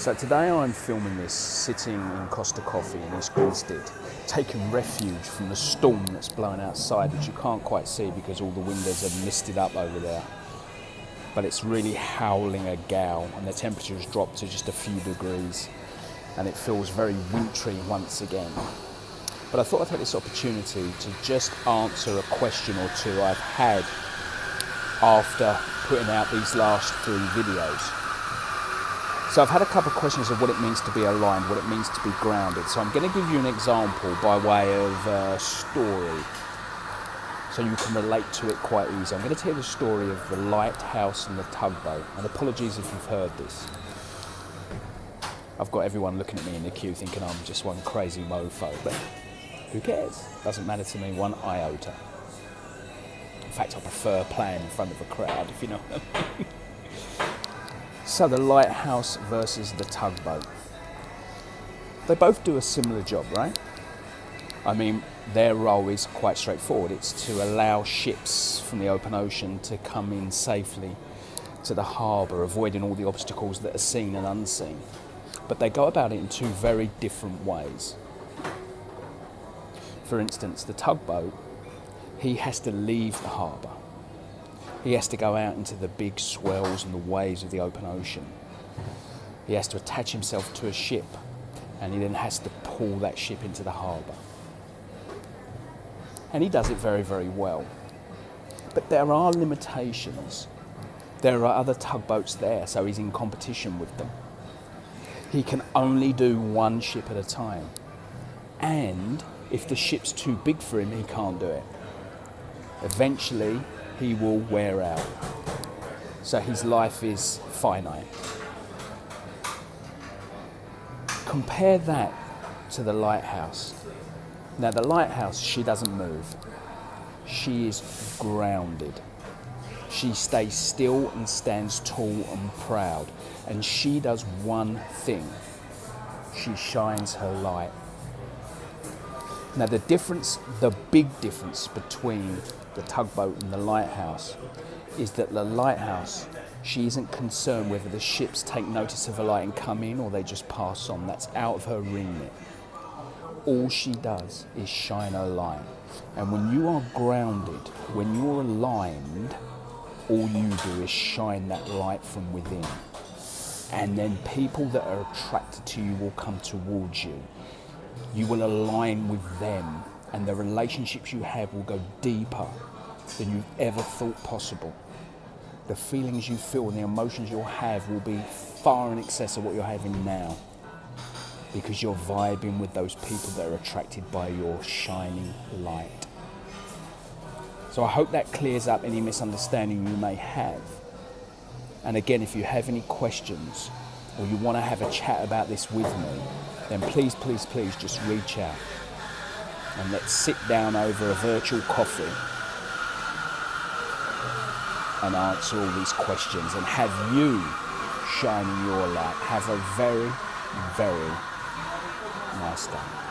So today I'm filming this sitting in Costa Coffee in East Grinstead, taking refuge from the storm that's blowing outside, which you can't quite see because all the windows are misted up over there. But it's really howling a gale and the temperature has dropped to just a few degrees and it feels very wintry once again. But I thought I'd take this opportunity to just answer a question or two I've had after putting out these last 3 videos. So I've had a couple of questions of what it means to be aligned, what it means to be grounded. So I'm going to give you an example by way of a story so you can relate to it quite easily. I'm going to tell you the story of the Lighthouse and the Tug Boat. And apologies if you've heard this. I've got everyone looking at me in the queue thinking I'm just one crazy mofo, but who cares? Doesn't matter to me one iota. In fact, I prefer playing in front of a crowd, if you know what I mean. So the lighthouse versus the tugboat. They both do a similar job, right? I mean, their role is quite straightforward. It's to allow ships from the open ocean to come in safely to the harbour, avoiding all the obstacles that are seen and unseen. But they go about it in 2 very different ways. For instance, the tugboat, he has to leave the harbour. He has to go out into the big swells and the waves of the open ocean. He has to attach himself to a ship and he then has to pull that ship into the harbour. And he does it very, very well. But there are limitations. There are other tugboats there, so he's in competition with them. He can only do 1 ship at a time. And if the ship's too big for him, he can't do it. Eventually, he will wear out. So his life is finite. Compare that to the lighthouse. Now the lighthouse, she doesn't move. She is grounded. She stays still and stands tall and proud. And she does one thing. She shines her light. Now the big difference between the tugboat and the lighthouse is that the lighthouse, she isn't concerned whether the ships take notice of her light and come in or they just pass on. That's out of her remit. All she does is shine her light. And when you are grounded, when you're aligned, all you do is shine that light from within. And then people that are attracted to you will come towards you. You will align with them and the relationships you have will go deeper than you've ever thought possible. The feelings you feel and the emotions you'll have will be far in excess of what you're having now because you're vibing with those people that are attracted by your shining light. So I hope that clears up any misunderstanding you may have. And again, if you have any questions or you want to have a chat about this with me, then please, please, please just reach out and let's sit down over a virtual coffee and answer all these questions and have you shining your light. Have a very, very nice day.